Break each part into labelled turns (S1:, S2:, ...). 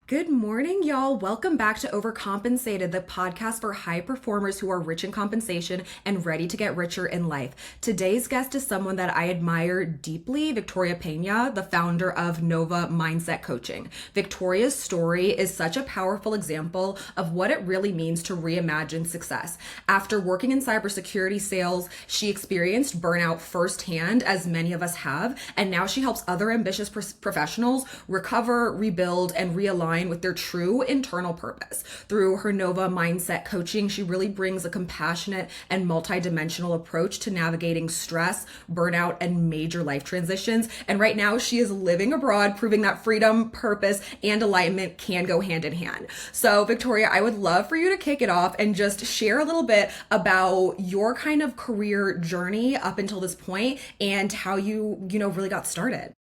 S1: Good morning, y'all. Welcome back to Overcompensated, the podcast for high performers who are rich in compensation and ready to get richer in life. Today's guest is someone that I admire deeply, Victoria Peña, the founder of Nova Mindset Coaching. Victoria's story is such a powerful example of what it really means to reimagine success. After working in cybersecurity sales, she experienced burnout firsthand, as many of us have, and now she helps other ambitious professionals recover, rebuild, and realign with their true internal purpose. Through her Nova Mindset Coaching, she really brings a compassionate and multidimensional approach to navigating stress, burnout, and major life transitions. And right now, she is living abroad, proving that freedom, purpose, and alignment can go hand in hand. So, Victoria, I would love for you to kick it off and just share a little bit about your kind of career journey up until this point and how you really got started.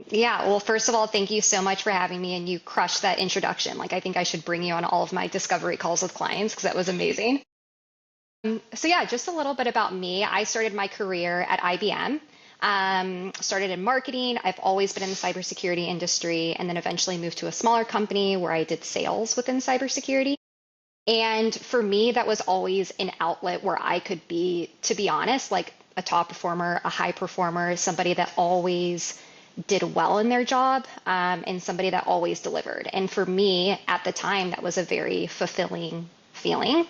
S2: Yeah, well, first of all, thank you so much for having me, and you crushed that introduction. Like, I think I should bring you on all of my discovery calls with clients because that was amazing. So, yeah, just a little bit about me. I started my career at IBM, started in marketing. I've always been in the cybersecurity industry, and then eventually moved to a smaller company where I did sales within cybersecurity. And for me, that was always an outlet where I could be, to be honest, like a top performer, a high performer, somebody that always did well in their job, and somebody that always delivered. And for me, at the time, that was a very fulfilling feeling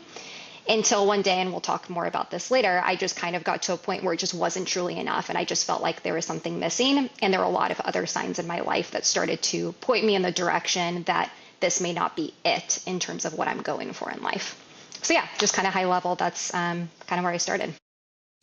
S2: until one day, and we'll talk more about this later, I just kind of got to a point where it just wasn't truly enough. And I just felt like there was something missing. And there were a lot of other signs in my life that started to point me in the direction that this may not be it in terms of what I'm going for in life. So, yeah, just kind of high level, that's kind of where I started.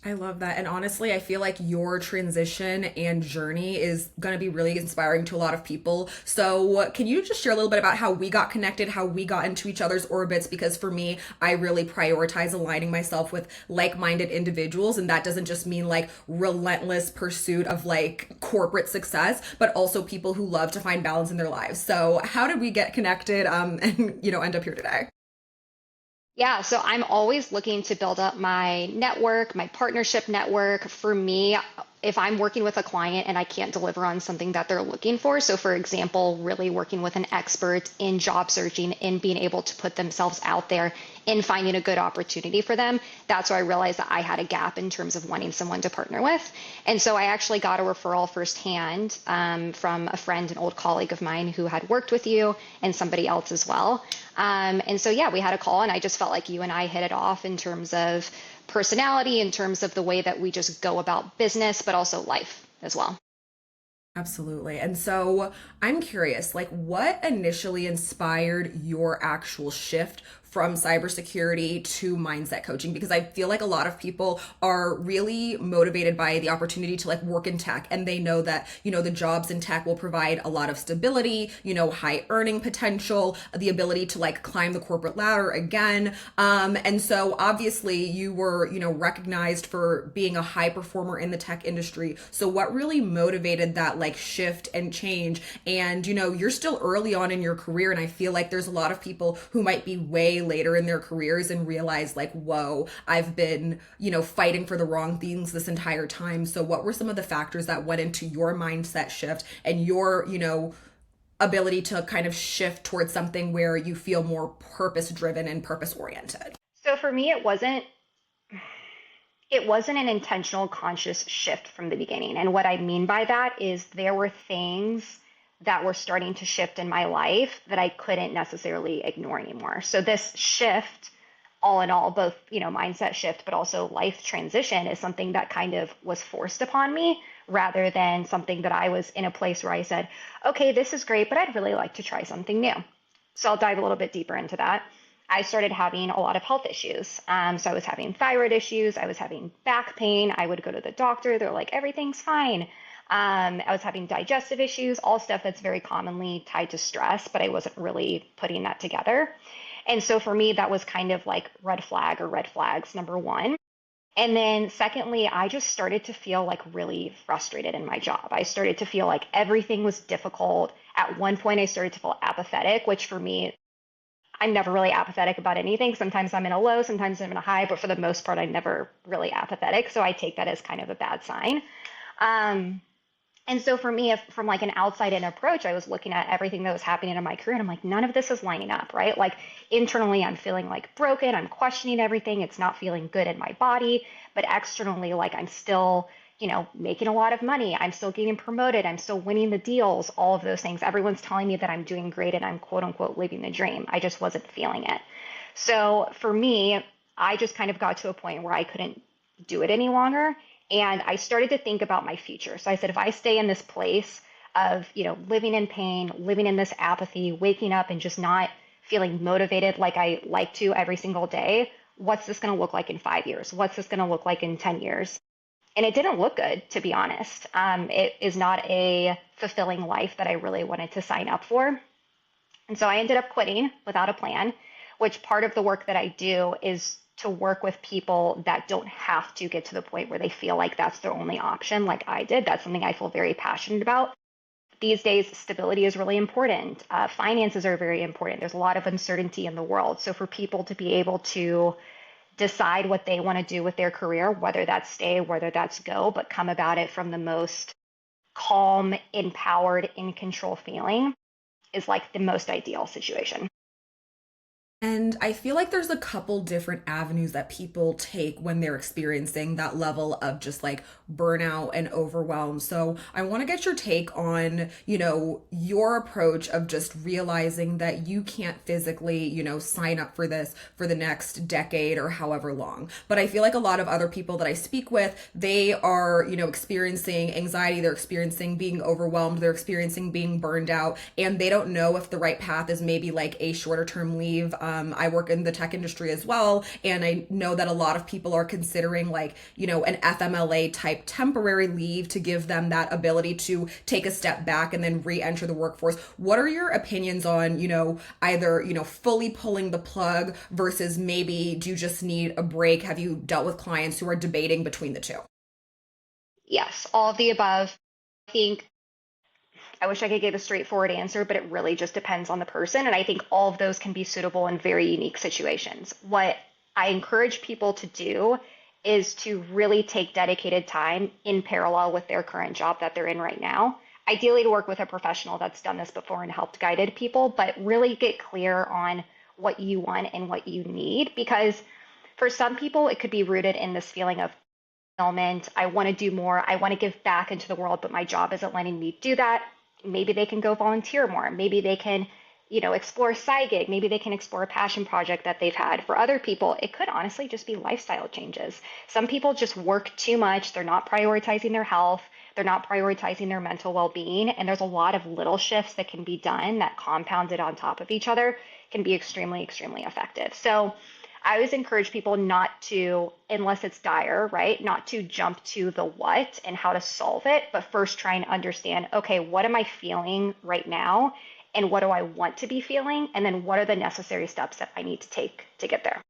S1: I love that. And honestly, I feel like your transition and journey is going to be really inspiring to a lot of people. So, can you just share a little bit about how we got connected, how we got into each other's orbits? Because for me, I really prioritize aligning myself with like minded individuals. And that doesn't just mean like relentless pursuit of like corporate success, but also people who love to find balance in their lives. So, how did we get connected and end up here today?
S2: Yeah, so I'm always looking to build up my network, my partnership network. For me, if I'm working with a client and I can't deliver on something that they're looking for, so for example, really working with an expert in job searching and being able to put themselves out there and finding a good opportunity for them, that's where I realized that I had a gap in terms of wanting someone to partner with. And so I actually got a referral firsthand from a friend, an old colleague of mine who had worked with you and somebody else as well. And so, yeah, we had a call, and I just felt like you and I hit it off in terms of personality, in terms of the way that we just go about business, but also life as well.
S1: Absolutely. And so I'm curious, like, what initially inspired your actual shift from cybersecurity to mindset coaching? Because I feel like a lot of people are really motivated by the opportunity to like work in tech, and they know that, the jobs in tech will provide a lot of stability, high earning potential, the ability to like climb the corporate ladder again. And so obviously you were, recognized for being a high performer in the tech industry. So what really motivated that like shift and change? And you're still early on in your career, and I feel like there's a lot of people who might be way later in their careers and realize like, whoa, I've been, fighting for the wrong things this entire time. So what were some of the factors that went into your mindset shift and your, ability to kind of shift towards something where you feel more purpose driven and purpose oriented?
S2: So for me, it wasn't an intentional conscious shift from the beginning. And what I mean by that is there were things that were starting to shift in my life that I couldn't necessarily ignore anymore. So this shift, all in all, both, mindset shift, but also life transition is something that kind of was forced upon me rather than something that I was in a place where I said, okay, this is great, but I'd really like to try something new. So I'll dive a little bit deeper into that. I started having a lot of health issues. So I was having thyroid issues. I was having back pain. I would go to the doctor. They're like, everything's fine. I was having digestive issues, all stuff that's very commonly tied to stress, but I wasn't really putting that together. And so for me, that was kind of like red flag or red flags, number one. And then secondly, I just started to feel like really frustrated in my job. I started to feel like everything was difficult. At one point, I started to feel apathetic, which for me, I'm never really apathetic about anything. Sometimes I'm in a low, sometimes I'm in a high, but for the most part, I'm never really apathetic. So I take that as kind of a bad sign. Um, And so for me, if from like an outside in approach, I was looking at everything that was happening in my career and I'm like, none of this is lining up, right? Like internally, I'm feeling like broken. I'm questioning everything. It's not feeling good in my body. But externally, like I'm still, making a lot of money. I'm still getting promoted. I'm still winning the deals, all of those things. Everyone's telling me that I'm doing great and I'm quote unquote living the dream. I just wasn't feeling it. So for me, I just kind of got to a point where I couldn't do it any longer. And I started to think about my future. So I said, if I stay in this place of, living in pain, living in this apathy, waking up and just not feeling motivated like I like to every single day, what's this going to look like in 5 years? What's this going to look like in 10 years? And it didn't look good, to be honest. It is not a fulfilling life that I really wanted to sign up for. And so I ended up quitting without a plan, which part of the work that I do is to work with people that don't have to get to the point where they feel like that's their only option, like I did. That's something I feel very passionate about. These days, stability is really important. Finances are very important. There's a lot of uncertainty in the world. So for people to be able to decide what they want to do with their career, whether that's stay, whether that's go, but come about it from the most calm, empowered, in control feeling is like the most ideal situation.
S1: And I feel like there's a couple different avenues that people take when they're experiencing that level of just like burnout and overwhelm. So I want to get your take on, your approach of just realizing that you can't physically, sign up for this for the next decade or however long. But I feel like a lot of other people that I speak with, they are, experiencing anxiety, they're experiencing being overwhelmed, they're experiencing being burned out, and they don't know if the right path is maybe like a shorter term leave. I work in the tech industry as well, and I know that a lot of people are considering like, an FMLA type temporary leave to give them that ability to take a step back and then re-enter the workforce. What are your opinions on, either, fully pulling the plug versus maybe do you just need a break? Have you dealt with clients who are debating between the two?
S2: Yes, all of the above. I think I wish I could give a straightforward answer, but it really just depends on the person. And I think all of those can be suitable in very unique situations. What I encourage people to do is to really take dedicated time in parallel with their current job that they're in right now. Ideally, to work with a professional that's done this before and helped guided people, but really get clear on what you want and what you need. Because for some people, it could be rooted in this feeling of fulfillment. I want to do more. I want to give back into the world, but my job isn't letting me do that. Maybe they can go volunteer more. Maybe they can, explore a side gig. Maybe they can explore a passion project that they've had. For other people, it could honestly just be lifestyle changes. Some people just work too much. They're not prioritizing their health. They're not prioritizing their mental well-being. And there's a lot of little shifts that can be done that compounded on top of each other can be extremely, extremely effective. So I always encourage people not to, unless it's dire, right? Not to jump to the what and how to solve it, but first try and understand, okay, what am I feeling right now? And what do I want to be feeling? And then what are the necessary steps that I need to take to get there?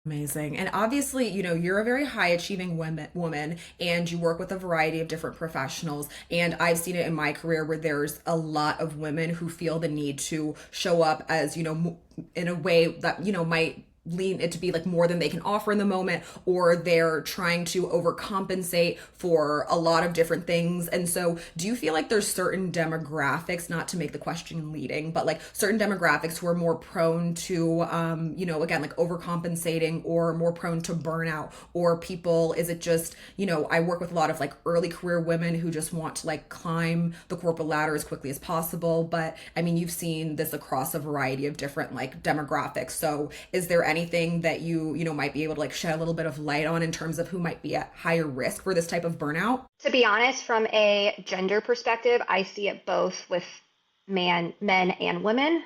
S1: Amazing. And obviously, you're a very high achieving woman and you work with a variety of different professionals. And I've seen it in my career where there's a lot of women who feel the need to show up as, in a way that, might lean it to be like more than they can offer in the moment, or they're trying to overcompensate for a lot of different things. And so do you feel like there's certain demographics, not to make the question leading, but like certain demographics who are more prone to again, like overcompensating or more prone to burnout? Or people, is it just, I work with a lot of like early career women who just want to like climb the corporate ladder as quickly as possible, but I mean, you've seen this across a variety of different like demographics. So is there anything that you might be able to like shed a little bit of light on in terms of who might be at higher risk for this type of burnout?
S2: To be honest, from a gender perspective, I see it both with men and women.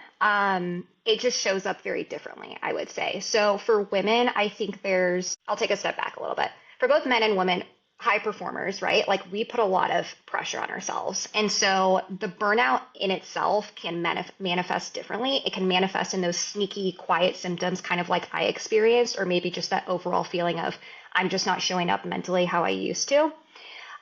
S2: It just shows up very differently, I would say. So for women, I think I'll take a step back a little bit. For both men and women, high performers, right? Like we put a lot of pressure on ourselves. And so the burnout in itself can manifest differently. It can manifest in those sneaky, quiet symptoms, kind of like I experienced, or maybe just that overall feeling of I'm just not showing up mentally how I used to.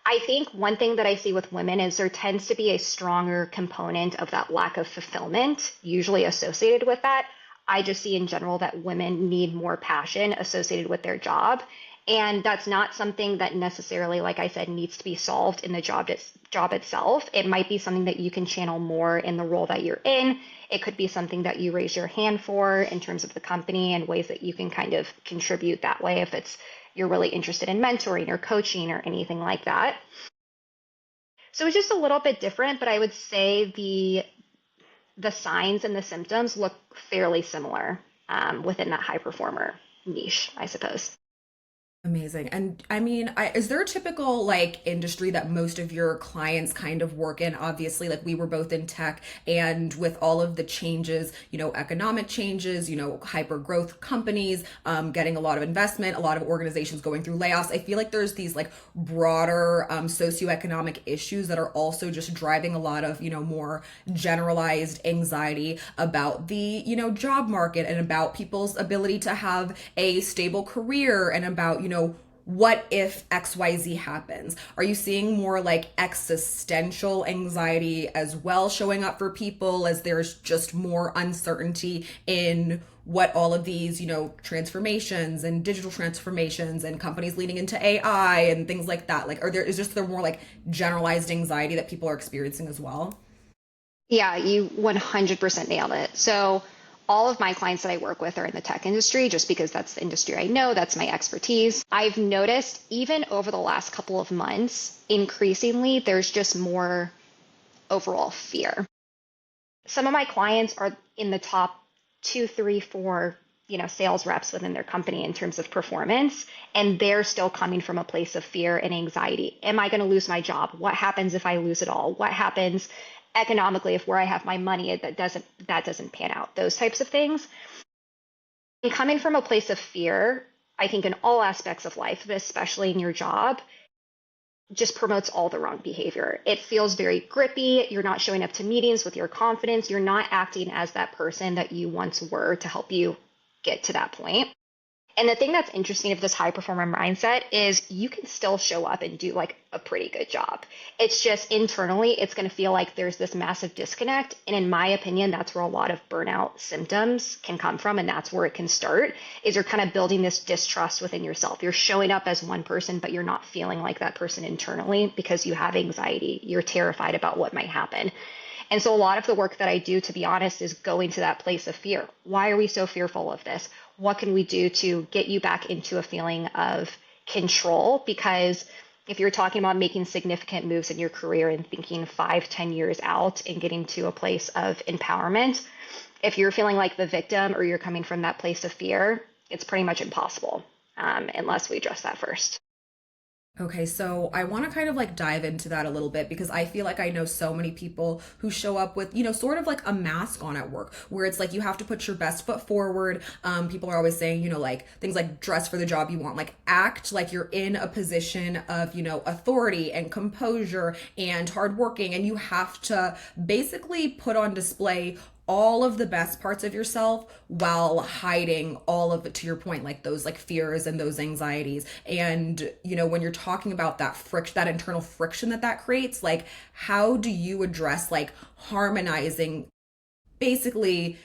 S2: I think one thing that I see with women is there tends to be a stronger component of that lack of fulfillment, usually associated with that. I just see in general that women need more passion associated with their job. And that's not something that necessarily, like I said, needs to be solved in the job itself. It might be something that you can channel more in the role that you're in. It could be something that you raise your hand for in terms of the company and ways that you can kind of contribute that way if it's you're really interested in mentoring or coaching or anything like that. So it's just a little bit different, but I would say the signs and the symptoms look fairly similar within that high performer niche, I suppose.
S1: Amazing. And I mean, is there a typical like industry that most of your clients kind of work in? Obviously, like we were both in tech, and with all of the changes, economic changes, hyper growth companies, getting a lot of investment, a lot of organizations going through layoffs. I feel like there's these like broader socioeconomic issues that are also just driving a lot of, more generalized anxiety about the, job market and about people's ability to have a stable career and about, what if XYZ happens? Are you seeing more like existential anxiety as well showing up for people as there's just more uncertainty in what all of these, transformations and digital transformations and companies leaning into AI and things like that? Like, is there more like generalized anxiety that people are experiencing as well?
S2: Yeah, you 100% nailed it. So, all of my clients that I work with are in the tech industry just because that's the industry I know, that's my expertise. I've noticed even over the last couple of months, increasingly, there's just more overall fear. Some of my clients are in the top two, three, four, sales reps within their company in terms of performance, and they're still coming from a place of fear and anxiety. Am I going to lose my job? What happens if I lose it all? What happens economically if where I have my money that doesn't pan out? Those types of things. And coming from a place of fear, I think in all aspects of life, but especially in your job, just promotes all the wrong behavior. It feels very grippy. You're not showing up to meetings with your confidence. You're not acting as that person that you once were to help you get to that point. And the thing that's interesting of this high performer mindset is you can still show up and do like a pretty good job. It's just internally, it's going to feel like there's this massive disconnect. And in my opinion, that's where a lot of burnout symptoms can come from. And that's where it can start is you're kind of building this distrust within yourself. You're showing up as one person, but you're not feeling like that person internally because you have anxiety. You're terrified about what might happen. And so a lot of the work that I do, to be honest, is going to that place of fear. Why are we so fearful of this? What can we do to get you back into a feeling of control? Because if you're talking about making significant moves in your career and thinking 5, 10 years out and getting to a place of empowerment, if you're feeling like the victim or you're coming from that place of fear, it's pretty much impossible unless we address that first.
S1: Okay, so I want to kind of like dive into that a little bit because I feel like I know so many people who show up with, sort of like a mask on at work where it's like you have to put your best foot forward. People are always saying, like things like dress for the job you want, like act like you're in a position of, authority and composure and hardworking, and you have to basically put on display all of the best parts of yourself while hiding all of it, to your point, like those like fears and those anxieties. And when you're talking about that friction, that internal friction that creates, like how do you address like harmonizing, basically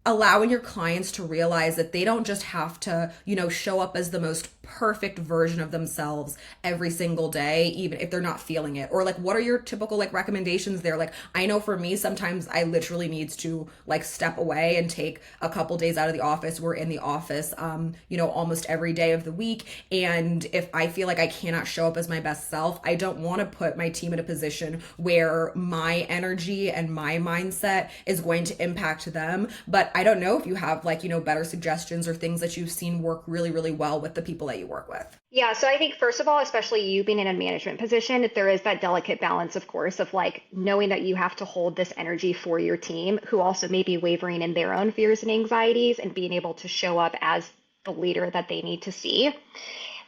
S1: allowing your clients to realize that they don't just have to, show up as the most perfect version of themselves every single day, even if they're not feeling it? Or like, what are your typical like recommendations there? Like, I know for me, sometimes I literally need to like step away and take a couple days out of the office. We're in the office, almost every day of the week. And if I feel like I cannot show up as my best self, I don't want to put my team in a position where my energy and my mindset is going to impact them. But I don't know if you have like, better suggestions or things that you've seen work really, really well with the people that you work with.
S2: Yeah, so I think first of all, especially you being in a management position, there is that delicate balance, of course, of like knowing that you have to hold this energy for your team who also may be wavering in their own fears and anxieties and being able to show up as the leader that they need to see.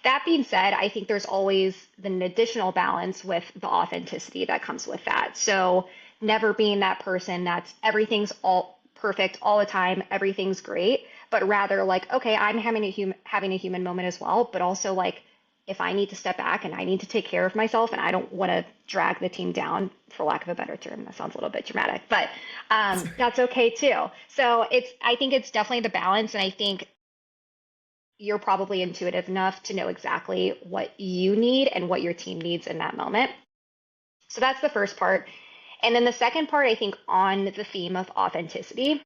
S2: That being said, I think there's always an additional balance with the authenticity that comes with that. So never being that person that's everything's all perfect all the time, everything's great, but rather like, okay, I'm having a human moment as well, but also like if I need to step back and I need to take care of myself and I don't want to drag the team down, for lack of a better term, that sounds a little bit dramatic, but that's okay too. So I think it's definitely the balance, and I think you're probably intuitive enough to know exactly what you need and what your team needs in that moment. So that's the first part. And then the second part, I think, on the theme of authenticity,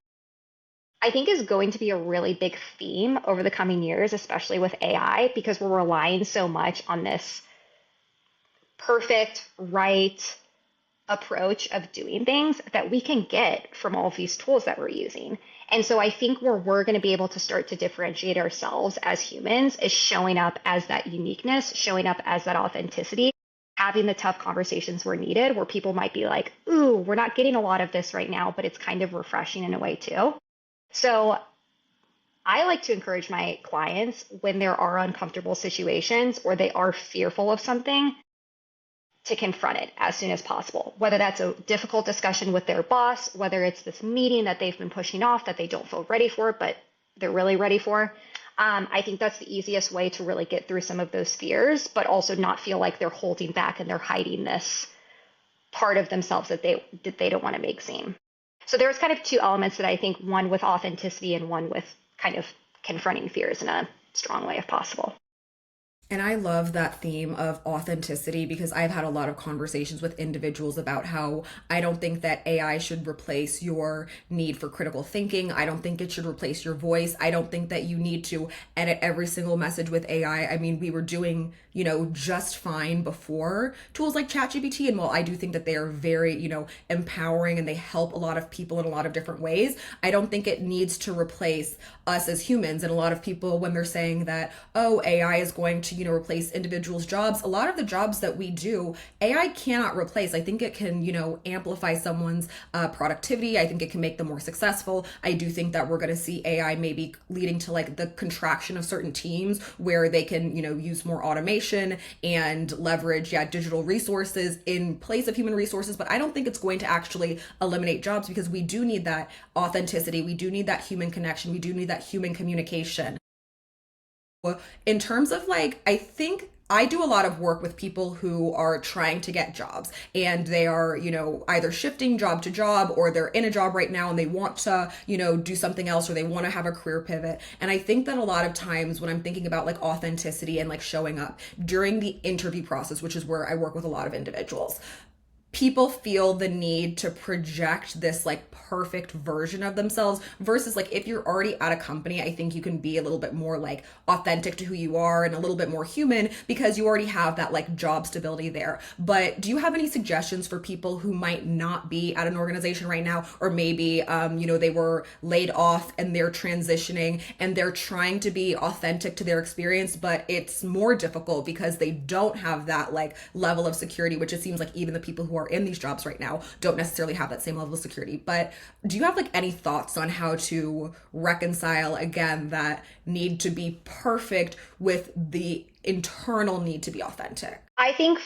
S2: I think is going to be a really big theme over the coming years, especially with AI, because we're relying so much on this perfect, right approach of doing things that we can get from all of these tools that we're using. And so I think where we're going to be able to start to differentiate ourselves as humans is showing up as that uniqueness, showing up as that authenticity, having the tough conversations where needed, where people might be like, ooh, we're not getting a lot of this right now, but it's kind of refreshing in a way too. So I like to encourage my clients when there are uncomfortable situations or they are fearful of something to confront it as soon as possible, whether that's a difficult discussion with their boss, whether it's this meeting that they've been pushing off that they don't feel ready for, but they're really ready for. I think that's the easiest way to really get through some of those fears, but also not feel like they're holding back and they're hiding this part of themselves that they don't want to make seen. So there's kind of two elements that I think, one with authenticity and one with kind of confronting fears in a strong way if possible.
S1: And I love that theme of authenticity because I've had a lot of conversations with individuals about how I don't think that AI should replace your need for critical thinking. I don't think it should replace your voice. I don't think that you need to edit every single message with AI. I mean, we were doing, just fine before tools like ChatGPT. And while I do think that they are very, empowering and they help a lot of people in a lot of different ways, I don't think it needs to replace us as humans. And a lot of people, when they're saying that, oh, AI is going to, replace individuals' jobs, a lot of the jobs that we do, AI cannot replace. I think it can, amplify someone's productivity. I think it can make them more successful. I do think that we're going to see AI maybe leading to like the contraction of certain teams where they can, use more automation and leverage, digital resources in place of human resources. But I don't think it's going to actually eliminate jobs because we do need that authenticity. We do need that human connection. We do need that human communication. In terms of like, I think I do a lot of work with people who are trying to get jobs and they are, either shifting job to job or they're in a job right now and they want to, do something else or they want to have a career pivot. And I think that a lot of times when I'm thinking about like authenticity and like showing up during the interview process, which is where I work with a lot of individuals, people feel the need to project this like perfect version of themselves versus like if you're already at a company, I think you can be a little bit more like authentic to who you are and a little bit more human because you already have that like job stability there. But do you have any suggestions for people who might not be at an organization right now, or maybe they were laid off and they're transitioning and they're trying to be authentic to their experience, but it's more difficult because they don't have that like level of security, which it seems like even the people who are in these jobs right now don't necessarily have that same level of security. But do you have like any thoughts on how to reconcile again that need to be perfect with the internal need to be authentic?
S2: I think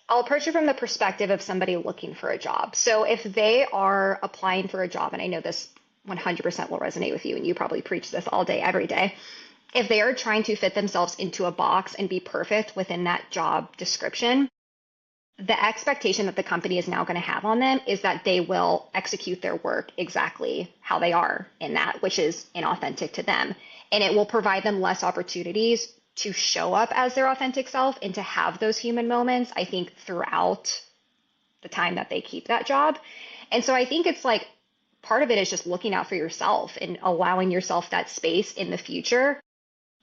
S2: I'll approach it from the perspective of somebody looking for a job. So if they are applying for a job, and I know this 100% will resonate with you, and you probably preach this all day, every day. If they are trying to fit themselves into a box and be perfect within that job description, the expectation that the company is now going to have on them is that they will execute their work exactly how they are in that, which is inauthentic to them. And it will provide them less opportunities to show up as their authentic self and to have those human moments, I think, throughout the time that they keep that job. And so I think it's like part of it is just looking out for yourself and allowing yourself that space in the future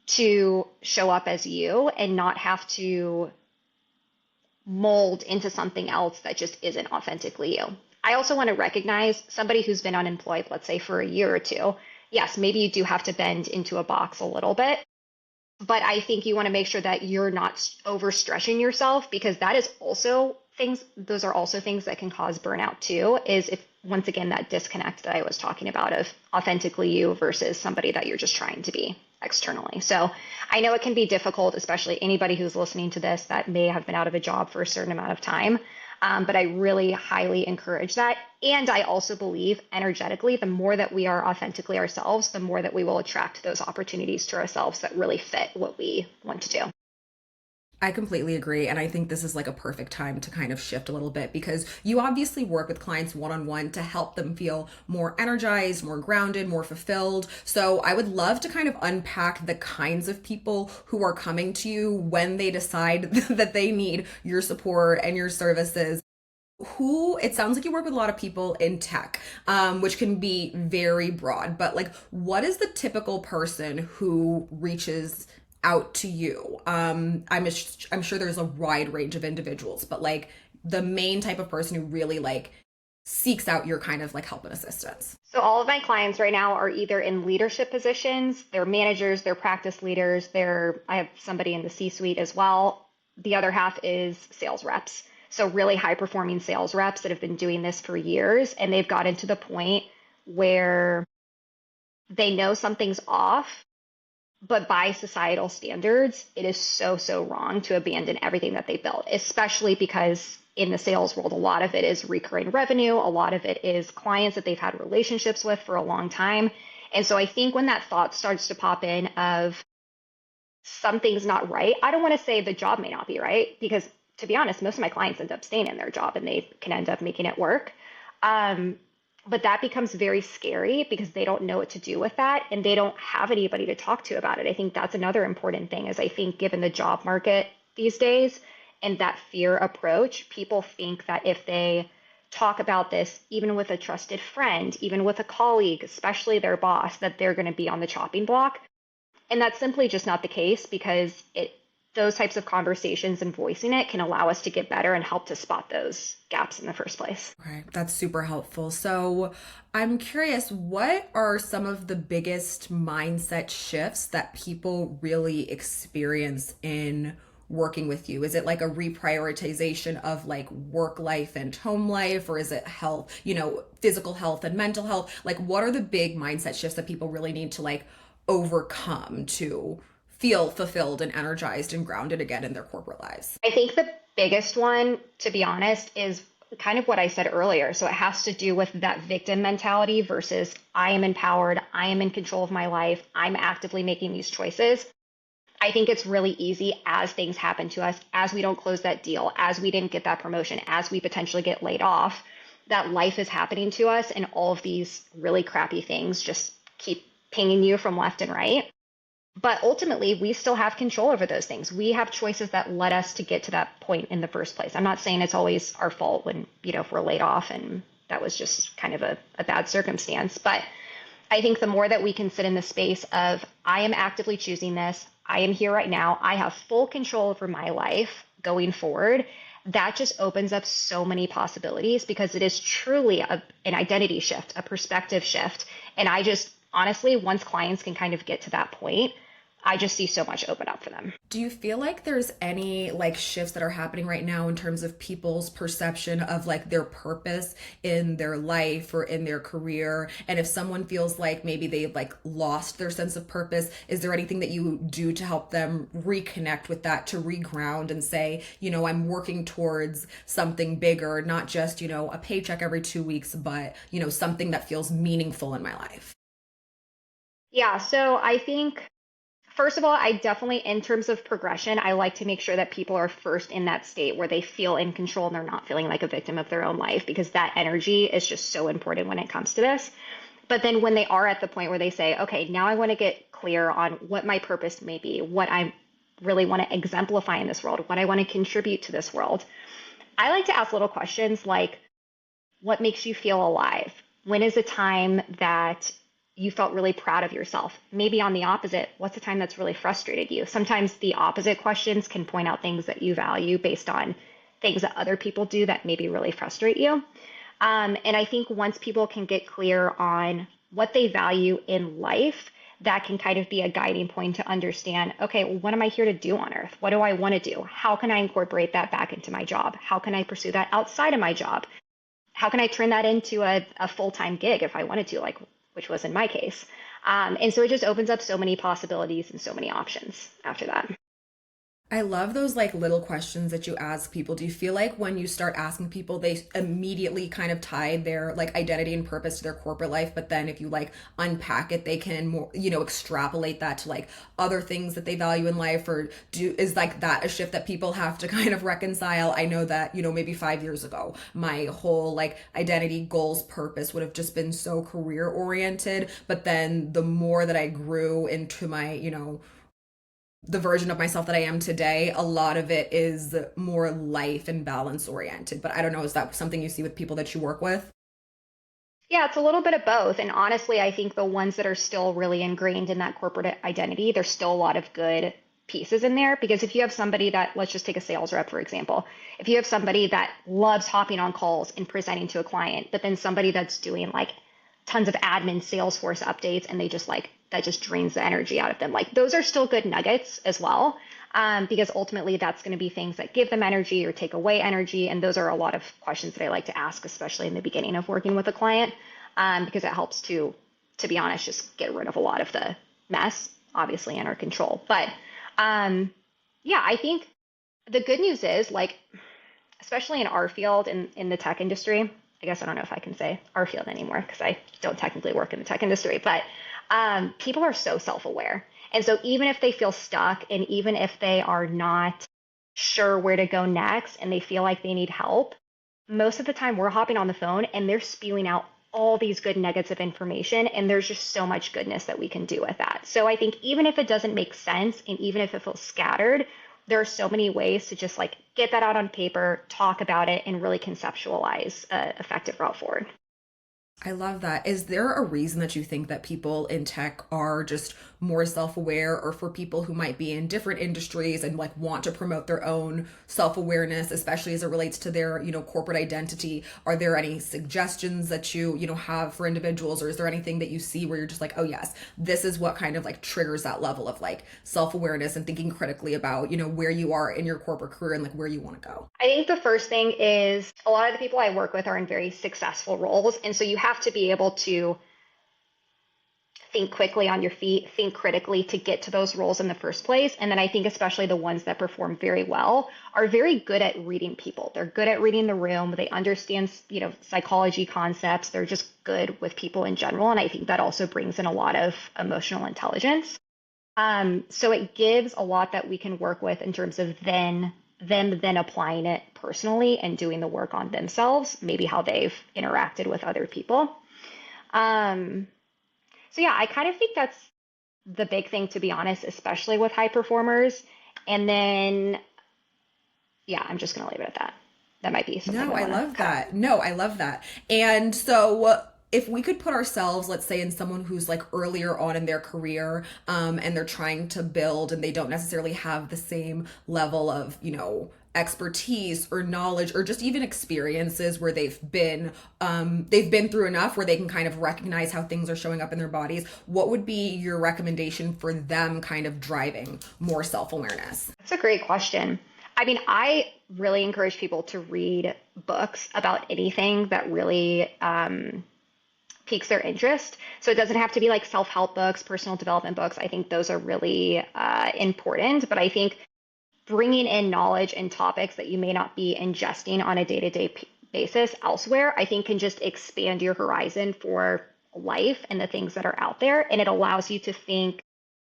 S2: to show up as you and not have to mold into something else that just isn't authentically you. I also want to recognize somebody who's been unemployed, let's say for a year or two. Yes, maybe you do have to bend into a box a little bit, but I think you want to make sure that you're not overstretching yourself because that is also those are also things that can cause burnout too, is if once again, that disconnect that I was talking about of authentically you versus somebody that you're just trying to be externally. So I know it can be difficult, especially anybody who's listening to this that may have been out of a job for a certain amount of time. But I really highly encourage that. And I also believe energetically, the more that we are authentically ourselves, the more that we will attract those opportunities to ourselves that really fit what we want to do.
S1: I completely agree. And I think this is like a perfect time to kind of shift a little bit because you obviously work with clients one on one to help them feel more energized, more grounded, more fulfilled. So I would love to kind of unpack the kinds of people who are coming to you when they decide that they need your support and your services. Who, it sounds like you work with a lot of people in tech, which can be very broad, but like what is the typical person who reaches out to you? I'm sure there's a wide range of individuals, but like the main type of person who really like seeks out your kind of like help and assistance.
S2: So all of my clients right now are either in leadership positions, they're managers, they're practice leaders, I have somebody in the C-suite as well. The other half is sales reps. So really high performing sales reps that have been doing this for years and they've gotten to the point where they know something's off, but by societal standards, it is so, so wrong to abandon everything that they built, especially because in the sales world, a lot of it is recurring revenue. A lot of it is clients that they've had relationships with for a long time. And so I think when that thought starts to pop in of something's not right, I don't want to say the job may not be right, because to be honest, most of my clients end up staying in their job and they can end up making it work. But that becomes very scary because they don't know what to do with that and they don't have anybody to talk to about it. I think that's another important thing is I think given the job market these days and that fear approach, people think that if they talk about this, even with a trusted friend, even with a colleague, especially their boss, that they're going to be on the chopping block. And that's simply just not the case because those types of conversations and voicing it can allow us to get better and help to spot those gaps in the first place.
S1: Okay, that's super helpful. So I'm curious, what are some of the biggest mindset shifts that people really experience in working with you? Is it like a reprioritization of like work life and home life, or is it health, physical health and mental health? Like, what are the big mindset shifts that people really need to like overcome to feel fulfilled and energized and grounded again in their corporate lives?
S2: I think the biggest one, to be honest, is kind of what I said earlier. So it has to do with that victim mentality versus I am empowered, I am in control of my life, I'm actively making these choices. I think it's really easy as things happen to us, as we don't close that deal, as we didn't get that promotion, as we potentially get laid off, that life is happening to us and all of these really crappy things just keep pinging you from left and right. But ultimately, we still have control over those things. We have choices that led us to get to that point in the first place. I'm not saying it's always our fault when, if we're laid off and that was just kind of a bad circumstance. But I think the more that we can sit in the space of, I am actively choosing this, I am here right now, I have full control over my life going forward, that just opens up so many possibilities because it is truly an identity shift, a perspective shift. And I just, honestly, once clients can kind of get to that point, I just see so much open up for them.
S1: Do you feel like there's any like shifts that are happening right now in terms of people's perception of like their purpose in their life or in their career? And if someone feels like maybe they've like lost their sense of purpose, is there anything that you do to help them reconnect with that, to reground and say, I'm working towards something bigger, not just, a paycheck every 2 weeks, but, something that feels meaningful in my life?
S2: Yeah, so I think first of all, I definitely, in terms of progression, I like to make sure that people are first in that state where they feel in control and they're not feeling like a victim of their own life, because that energy is just so important when it comes to this. But then when they are at the point where they say, okay, now I want to get clear on what my purpose may be, what I really want to exemplify in this world, what I want to contribute to this world, I like to ask little questions like, what makes you feel alive? When is a time that you felt really proud of yourself? Maybe on the opposite, what's a time that's really frustrated you? Sometimes the opposite questions can point out things that you value based on things that other people do that maybe really frustrate you. And I think once people can get clear on what they value in life, that can kind of be a guiding point to understand, okay, well, what am I here to do on earth? What do I want to do? How can I incorporate that back into my job? How can I pursue that outside of my job? How can I turn that into a full-time gig if I wanted to, like which was in my case. And so it just opens up so many possibilities and so many options after that.
S1: I love those like little questions that you ask people. Do you feel like when you start asking people, they immediately kind of tie their like identity and purpose to their corporate life, but then if you like unpack it, they can more, extrapolate that to like other things that they value in life, or is like that a shift that people have to kind of reconcile? I know that, maybe 5 years ago, my whole like identity, goals, purpose would have just been so career oriented, but then the more that I grew into my, the version of myself that I am today, a lot of it is more life and balance oriented. But I don't know, is that something you see with people that you work with?
S2: Yeah, it's a little bit of both. And honestly, I think the ones that are still really ingrained in that corporate identity, there's still a lot of good pieces in there. Because if you have somebody that, let's just take a sales rep, for example, if you have somebody that loves hopping on calls and presenting to a client, but then somebody that's doing like tons of admin Salesforce updates and they just like, that just drains the energy out of them. Like those are still good nuggets as well. Because ultimately that's going to be things that give them energy or take away energy. And those are a lot of questions that I like to ask, especially in the beginning of working with a client, because it helps to be honest, just get rid of a lot of the mess, obviously in our control. But yeah, I think the good news is like, especially in our field in the tech industry, I guess I don't know if I can say our field anymore because I don't technically work in the tech industry, but people are so self-aware. And so even if they feel stuck and even if they are not sure where to go next and they feel like they need help, most of the time we're hopping on the phone and they're spewing out all these good nuggets of information. And there's just so much goodness that we can do with that. So I think even if it doesn't make sense and even if it feels scattered, there are so many ways to just like get that out on paper, talk about it, and really conceptualize an effective route forward.
S1: I love that. Is there a reason that you think that people in tech are just more self-aware, or for people who might be in different industries and like want to promote their own self-awareness, especially as it relates to their, corporate identity? Are there any suggestions that you have for individuals, or is there anything that you see where you're just like, oh yes, this is what kind of like triggers that level of like self-awareness and thinking critically about, where you are in your corporate career and like where you want to go?
S2: I think the first thing is a lot of the people I work with are in very successful roles. And so you have to be able to think quickly on your feet, think critically to get to those roles in the first place. And then I think especially the ones that perform very well are very good at reading people. They're good at reading the room. They understand, psychology concepts. They're just good with people in general. And I think that also brings in a lot of emotional intelligence. So it gives a lot that we can work with in terms of them then applying it personally and doing the work on themselves, maybe how they've interacted with other people. Um, so yeah, I kind of think that's the big thing, to be honest, especially with high performers. And then, yeah, I'm just going to leave it at that. That might be something
S1: No,
S2: I
S1: I
S2: want to
S1: love
S2: cut.
S1: that. No, I love that. And so if we could put ourselves, let's say, in someone who's like earlier on in their career, and they're trying to build and they don't necessarily have the same level of, expertise or knowledge or just even experiences where they've been through enough where they can kind of recognize how things are showing up in their bodies, what would be your recommendation for them kind of driving more self-awareness?
S2: That's a great question. I mean, I really encourage people to read books about anything that really piques their interest. So it doesn't have to be like self-help books, personal development books. I think those are really important. But I think bringing in knowledge and topics that you may not be ingesting on a day-to-day basis elsewhere, I think can just expand your horizon for life and the things that are out there. And it allows you to think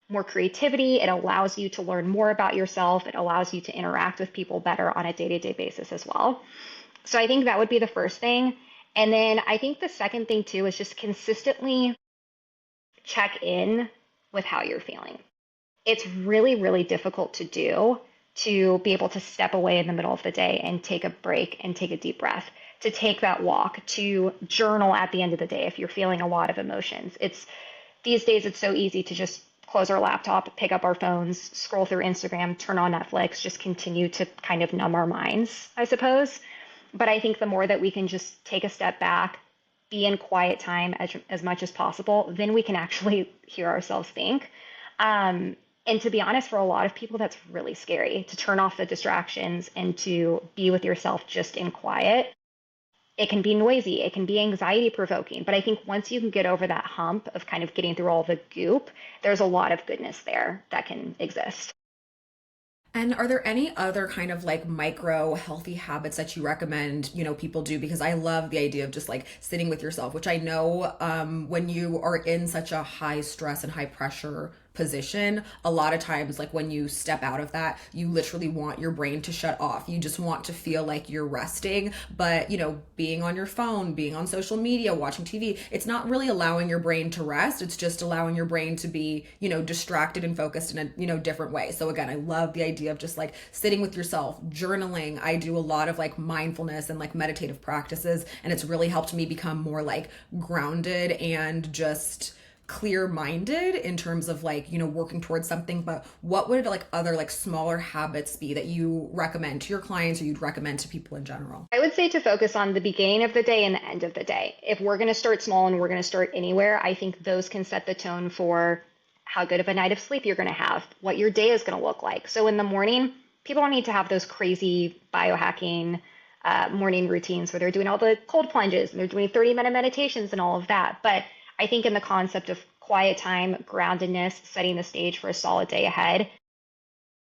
S2: more creativity. It allows you to learn more about yourself. It allows you to interact with people better on a day-to-day basis as well. So I think that would be the first thing. And then I think the second thing too is just consistently check in with how you're feeling. It's really, really difficult to do, to be able to step away in the middle of the day and take a break and take a deep breath, to take that walk, to journal at the end of the day if you're feeling a lot of emotions. It's these days it's so easy to just close our laptop, pick up our phones, scroll through Instagram, turn on Netflix, just continue to kind of numb our minds, I suppose. But I think the more that we can just take a step back, be in quiet time as much as possible, then we can actually hear ourselves think. And to be honest, for a lot of people, that's really scary to turn off the distractions and to be with yourself just in quiet. It can be noisy, it can be anxiety provoking. But I think once you can get over that hump of kind of getting through all the goop, there's a lot of goodness there that can exist.
S1: And are there any other kind of like micro healthy habits that you recommend, people do? Because I love the idea of just like sitting with yourself, which I know when you are in such a high stress and high pressure position, a lot of times, like when you step out of that, you literally want your brain to shut off. You just want to feel like you're resting. But, being on your phone, being on social media, watching TV, it's not really allowing your brain to rest. It's just allowing your brain to be, distracted and focused in a, different way. So again, I love the idea of just like sitting with yourself, journaling. I do a lot of like mindfulness and like meditative practices, and it's really helped me become more like grounded and just clear minded in terms of like working towards something. But what would like other like smaller habits be that you recommend to your clients or you'd recommend to people in general?
S2: I would say to focus on the beginning of the day and the end of the day. If we're going to start small and we're going to start anywhere, I think those can set the tone for how good of a night of sleep you're going to have, what your day is going to look like. So in the morning, people don't need to have those crazy biohacking morning routines where they're doing all the cold plunges and they're doing 30-minute meditations and all of that. But I think in the concept of quiet time, groundedness, setting the stage for a solid day ahead,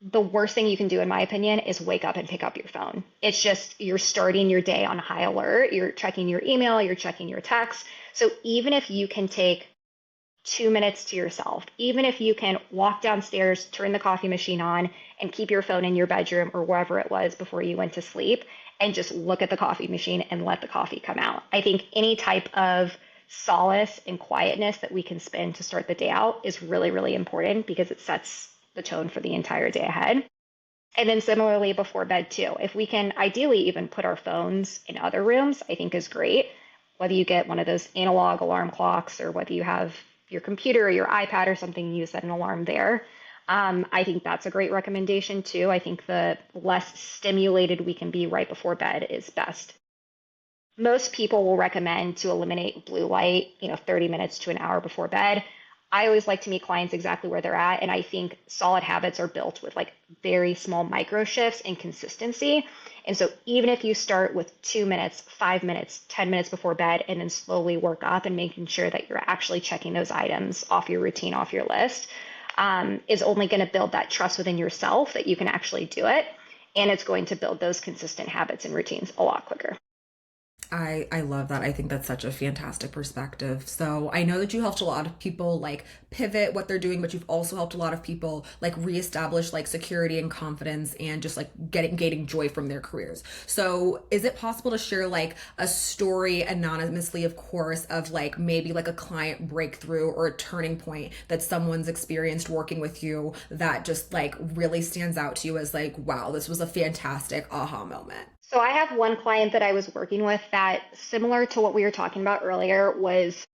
S2: the worst thing you can do, in my opinion, is wake up and pick up your phone. It's just you're starting your day on high alert. You're checking your email, you're checking your text. So even if you can take 2 minutes to yourself, even if you can walk downstairs, turn the coffee machine on, and keep your phone in your bedroom or wherever it was before you went to sleep, and just look at the coffee machine and let the coffee come out. I think any type of solace and quietness that we can spend to start the day out is really, really important because it sets the tone for the entire day ahead. And then similarly before bed too, if we can ideally even put our phones in other rooms, I think is great. Whether you get one of those analog alarm clocks or whether you have your computer or your iPad or something, you set an alarm there. I think that's a great recommendation too. I think the less stimulated we can be right before bed is best. Most people will recommend to eliminate blue light, 30 minutes to an hour before bed. I always like to meet clients exactly where they're at. And I think solid habits are built with like very small micro shifts and consistency. And so even if you start with 2 minutes, 5 minutes, 10 minutes before bed, and then slowly work up and making sure that you're actually checking those items off your routine, off your list, is only going to build that trust within yourself that you can actually do it. And it's going to build those consistent habits and routines a lot quicker.
S1: I love that. I think that's such a fantastic perspective. So I know that you helped a lot of people like pivot what they're doing, but you've also helped a lot of people like reestablish like security and confidence and just like gaining joy from their careers. So is it possible to share like a story anonymously, of course, of like maybe like a client breakthrough or a turning point that someone's experienced working with you that just like really stands out to you as like, wow, this was a fantastic aha moment?
S2: So I have one client that I was working with that, similar to what we were talking about earlier, was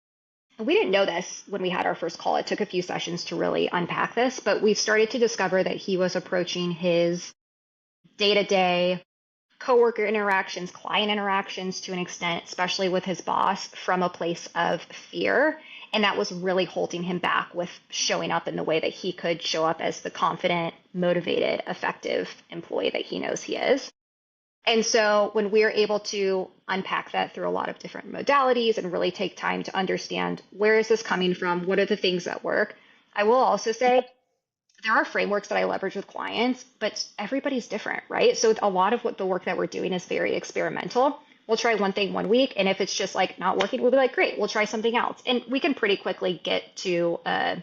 S2: we didn't know this when we had our first call. It took a few sessions to really unpack this, but we started to discover that he was approaching his day-to-day coworker interactions, client interactions to an extent, especially with his boss, from a place of fear. And that was really holding him back with showing up in the way that he could show up as the confident, motivated, effective employee that he knows he is. And so when we're able to unpack that through a lot of different modalities and really take time to understand where is this coming from, what are the things that work, I will also say there are frameworks that I leverage with clients, but everybody's different, right? So a lot of what the work that we're doing is very experimental. We'll try one thing one week, and if it's just like not working, we'll be like, great, we'll try something else. And we can pretty quickly get to a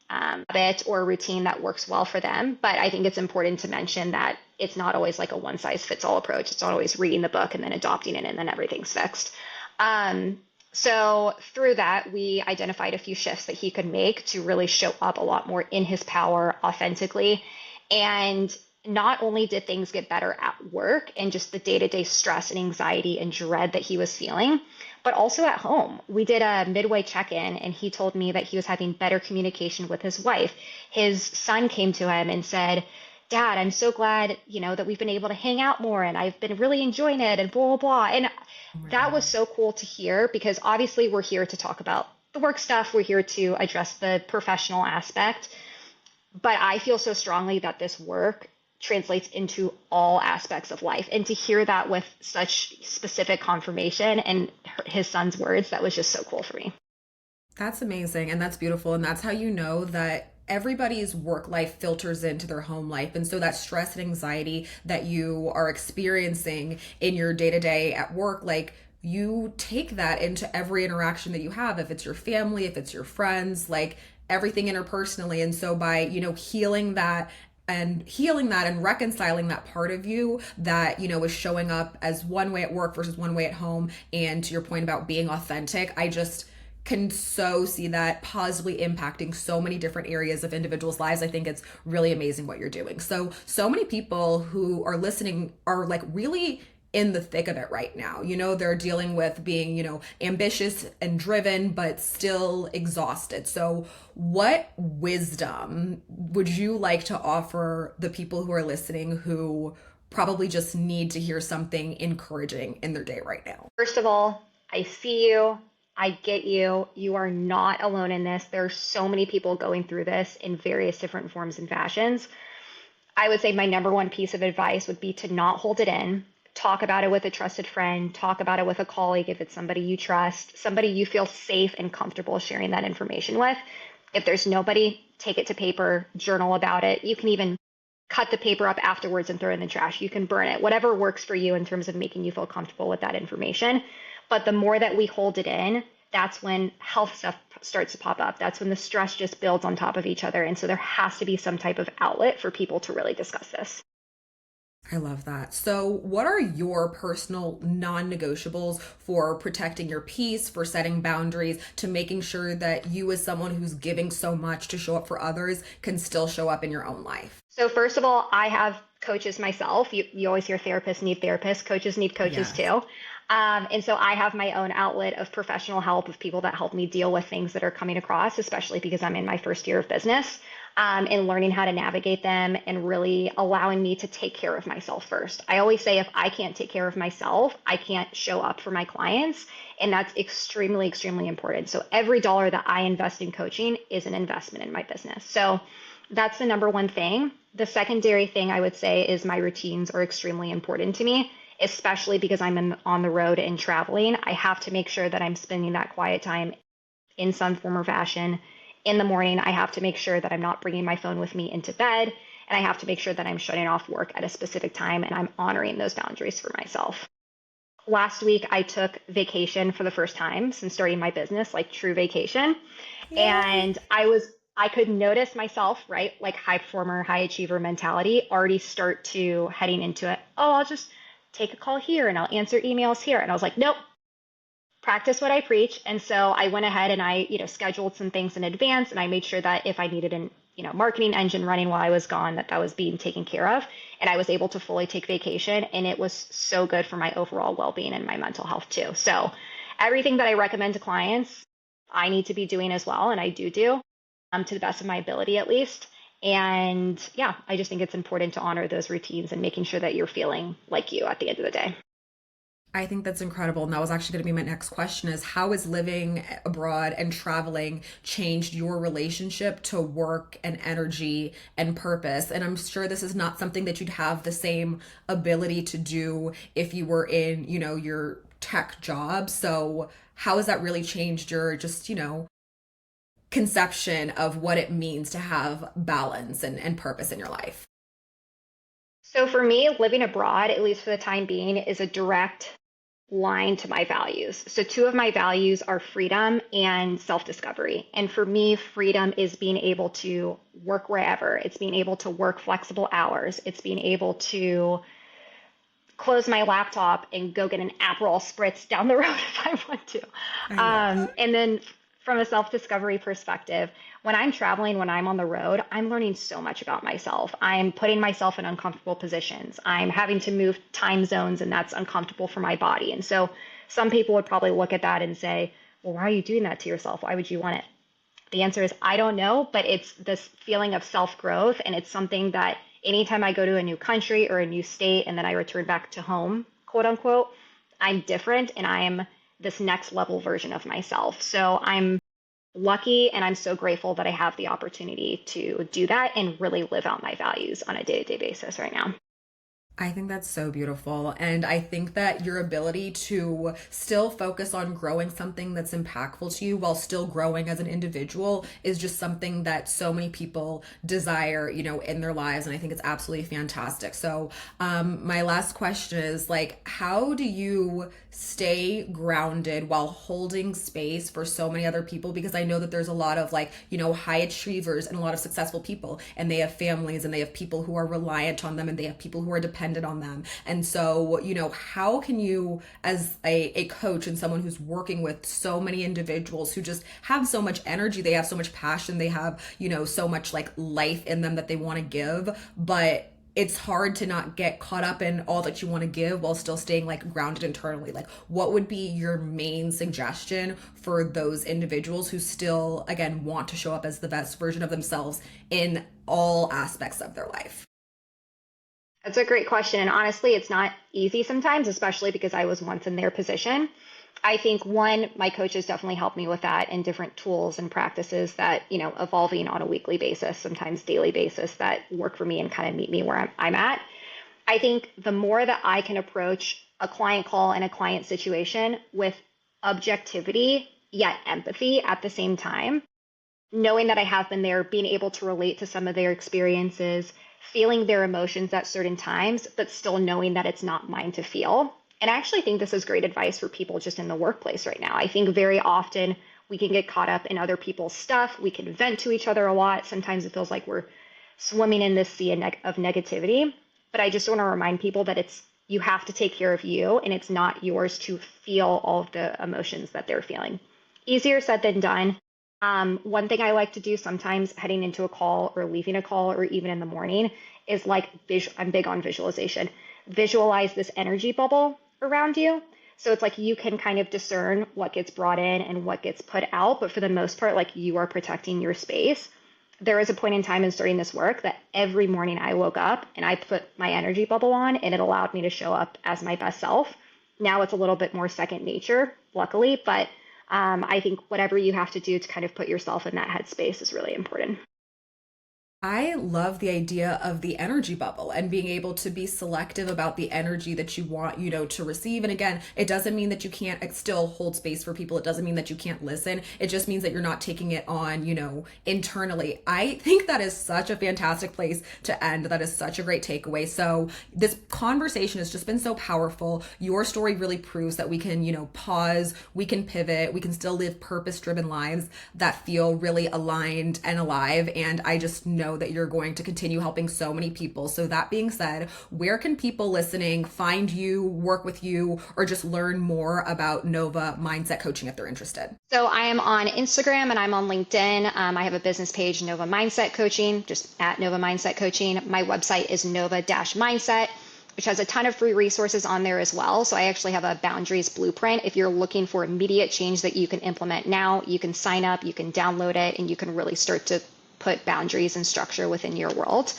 S2: habit or a routine that works well for them. But I think it's important to mention that it's not always like a one size fits all approach. It's not always reading the book and then adopting it and then everything's fixed. So through that, we identified a few shifts that he could make to really show up a lot more in his power authentically. And not only did things get better at work and just the day-to-day stress and anxiety and dread that he was feeling, but also at home. We did a midway check-in and he told me that he was having better communication with his wife. His son came to him and said, Dad, I'm so glad, that we've been able to hang out more and I've been really enjoying it and blah, blah, blah. And that was so cool to hear because obviously we're here to talk about the work stuff. We're here to address the professional aspect. But I feel so strongly that this work translates into all aspects of life. And to hear that with such specific confirmation and his son's words, that was just so cool for me.
S1: That's amazing and that's beautiful. And that's how you know that everybody's work life filters into their home life. And so that stress and anxiety that you are experiencing in your day to day at work, like you take that into every interaction that you have, if it's your family, if it's your friends, like everything interpersonally. And so by, healing that and reconciling that part of you that is showing up as one way at work versus one way at home, and to your point about being authentic, I just can so see that positively impacting so many different areas of individuals' lives. I think it's really amazing what you're doing. So many people who are listening are like really in the thick of it right now. They're dealing with being, ambitious and driven, but still exhausted. So, what wisdom would you like to offer the people who are listening who probably just need to hear something encouraging in their day right now?
S2: First of all, I see you. I get you. You are not alone in this. There are so many people going through this in various different forms and fashions. I would say my number one piece of advice would be to not hold it in. Talk about it with a trusted friend, talk about it with a colleague if it's somebody you trust, somebody you feel safe and comfortable sharing that information with. If there's nobody, take it to paper, journal about it. You can even cut the paper up afterwards and throw it in the trash. You can burn it, whatever works for you in terms of making you feel comfortable with that information. But the more that we hold it in, that's when health stuff starts to pop up. That's when the stress just builds on top of each other. And so there has to be some type of outlet for people to really discuss this.
S1: I love that. So, what are your personal non negotiables for protecting your peace, for setting boundaries, to making sure that you, as someone who's giving so much to show up for others, can still show up in your own life?
S2: So, first of all, I have coaches myself. You always hear therapists need therapists, coaches need coaches
S1: Yes.
S2: too. And so I have my own outlet of professional help of people that help me deal with things that are coming across, especially because I'm in my first year of business, and learning how to navigate them and really allowing me to take care of myself first. I always say if I can't take care of myself, I can't show up for my clients. And that's extremely, extremely important. So every dollar that I invest in coaching is an investment in my business. So that's the number one thing. The secondary thing I would say is my routines are extremely important to me, especially because on the road and traveling. I have to make sure that I'm spending that quiet time in some form or fashion. In the morning, I have to make sure that I'm not bringing my phone with me into bed, and I have to make sure that I'm shutting off work at a specific time and I'm honoring those boundaries for myself. Last week, I took vacation for the first time since starting my business, like true vacation.
S1: Yay.
S2: And I could notice myself, right? Like high performer, high achiever mentality already start to heading into it. Oh, I'll just take a call here and I'll answer emails here. And I was like, nope, practice what I preach. And so I went ahead and I, scheduled some things in advance, and I made sure that if I needed an, marketing engine running while I was gone, that was being taken care of. And I was able to fully take vacation, and it was so good for my overall well-being and my mental health too. So everything that I recommend to clients, I need to be doing as well. And I do, to the best of my ability, at least. And yeah, I just think it's important to honor those routines and making sure that you're feeling like you at the end of the day.
S1: I think that's incredible. And that was actually going to be my next question, is how has living abroad and traveling changed your relationship to work and energy and purpose? And I'm sure this is not something that you'd have the same ability to do if you were in, your tech job. So how has that really changed your just, conception of what it means to have balance and purpose in your life?
S2: So for me, living abroad, at least for the time being, is a direct line to my values. So two of my values are freedom and self-discovery. And for me, freedom is being able to work wherever. It's being able to work flexible hours. It's being able to close my laptop and go get an Aperol spritz down the road if I want to.
S1: I love
S2: And then from a self-discovery perspective, when I'm traveling, when I'm on the road, I'm learning so much about myself. I'm putting myself in uncomfortable positions. I'm having to move time zones, and that's uncomfortable for my body. And so some people would probably look at that and say, well, why are you doing that to yourself? Why would you want it? The answer is I don't know, but it's this feeling of self-growth. And it's something that anytime I go to a new country or a new state and then I return back to home, quote unquote, I'm different and I'm this next level version of myself. So I'm lucky and I'm so grateful that I have the opportunity to do that and really live out my values on a day-to-day basis right now.
S1: I think that's so beautiful. And I think that your ability to still focus on growing something that's impactful to you while still growing as an individual is just something that so many people desire, in their lives. And I think it's absolutely fantastic. So, my last question is like, how do you stay grounded while holding space for so many other people? Because I know that there's a lot of like, high achievers and a lot of successful people, and they have families and they have people who are reliant on them and they have people who are dependent on them. And so, how can you, as a coach and someone who's working with so many individuals who just have so much energy, they have so much passion, they have, so much like life in them that they want to give, but it's hard to not get caught up in all that you want to give while still staying like grounded internally. Like, what would be your main suggestion for those individuals who still, again, want to show up as the best version of themselves in all aspects of their life?
S2: That's a great question. And honestly, it's not easy sometimes, especially because I was once in their position. I think one, my coaches definitely helped me with that and different tools and practices that, evolving on a weekly basis, sometimes daily basis that work for me and kind of meet me where I'm at. I think the more that I can approach a client call and a client situation with objectivity, yet empathy at the same time, knowing that I have been there, being able to relate to some of their experiences, feeling their emotions at certain times, but still knowing that it's not mine to feel. And I actually think this is great advice for people just in the workplace right now. I think very often we can get caught up in other people's stuff. We can vent to each other a lot. Sometimes it feels like we're swimming in this sea of negativity. But I just want to remind people that you have to take care of you, and it's not yours to feel all of the emotions that they're feeling. Easier said than done. One thing I like to do sometimes heading into a call or leaving a call or even in the morning is like I'm big on visualization. Visualize this energy bubble around you. So it's like you can kind of discern what gets brought in and what gets put out, but for the most part, like you are protecting your space. There was a point in time in starting this work that every morning I woke up and I put my energy bubble on, and it allowed me to show up as my best self. Now it's a little bit more second nature, luckily, but I think whatever you have to do to kind of put yourself in that headspace is really important.
S1: I love the idea of the energy bubble and being able to be selective about the energy that you want, to receive. And again, it doesn't mean that you can't still hold space for people. It doesn't mean that you can't listen. It just means that you're not taking it on, internally. I think that is such a fantastic place to end. That is such a great takeaway. So this conversation has just been so powerful. Your story really proves that we can, pause, we can pivot, we can still live purpose-driven lives that feel really aligned and alive. And I just know that you're going to continue helping so many people. So that being said, where can people listening find you, work with you, or just learn more about Nova Mindset Coaching if they're interested?
S2: So I am on Instagram and I'm on LinkedIn. I have a business page, Nova Mindset Coaching, just at Nova Mindset Coaching. My website is nova-mindset, which has a ton of free resources on there as well. So I actually have a boundaries blueprint. If you're looking for immediate change that you can implement now, you can sign up, you can download it, and you can really start to put boundaries and structure within your world.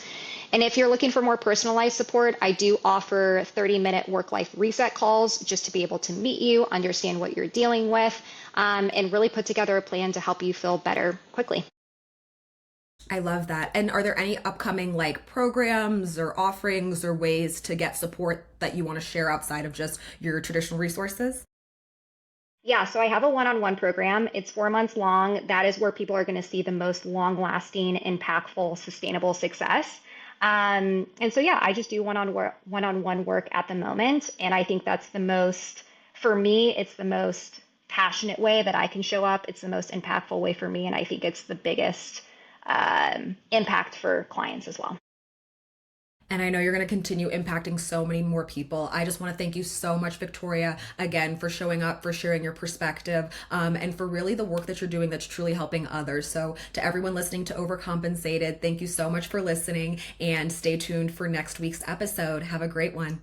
S2: And if you're looking for more personalized support, I do offer 30-minute work-life reset calls just to be able to meet you, understand what you're dealing with, and really put together a plan to help you feel better quickly.
S1: I love that. And are there any upcoming like programs or offerings or ways to get support that you want to share outside of just your traditional resources?
S2: Yeah, so I have a one-on-one program. It's 4 months long. That is where people are going to see the most long-lasting, impactful, sustainable success. And so, yeah, I just do one-on-one work at the moment. And I think that's for me, it's the most passionate way that I can show up. It's the most impactful way for me. And I think it's the biggest impact for clients as well.
S1: And I know you're going to continue impacting so many more people. I just want to thank you so much, Victoria, again, for showing up, for sharing your perspective, and for really the work that you're doing that's truly helping others. So to everyone listening to Overcompensated, thank you so much for listening, and stay tuned for next week's episode. Have a great one.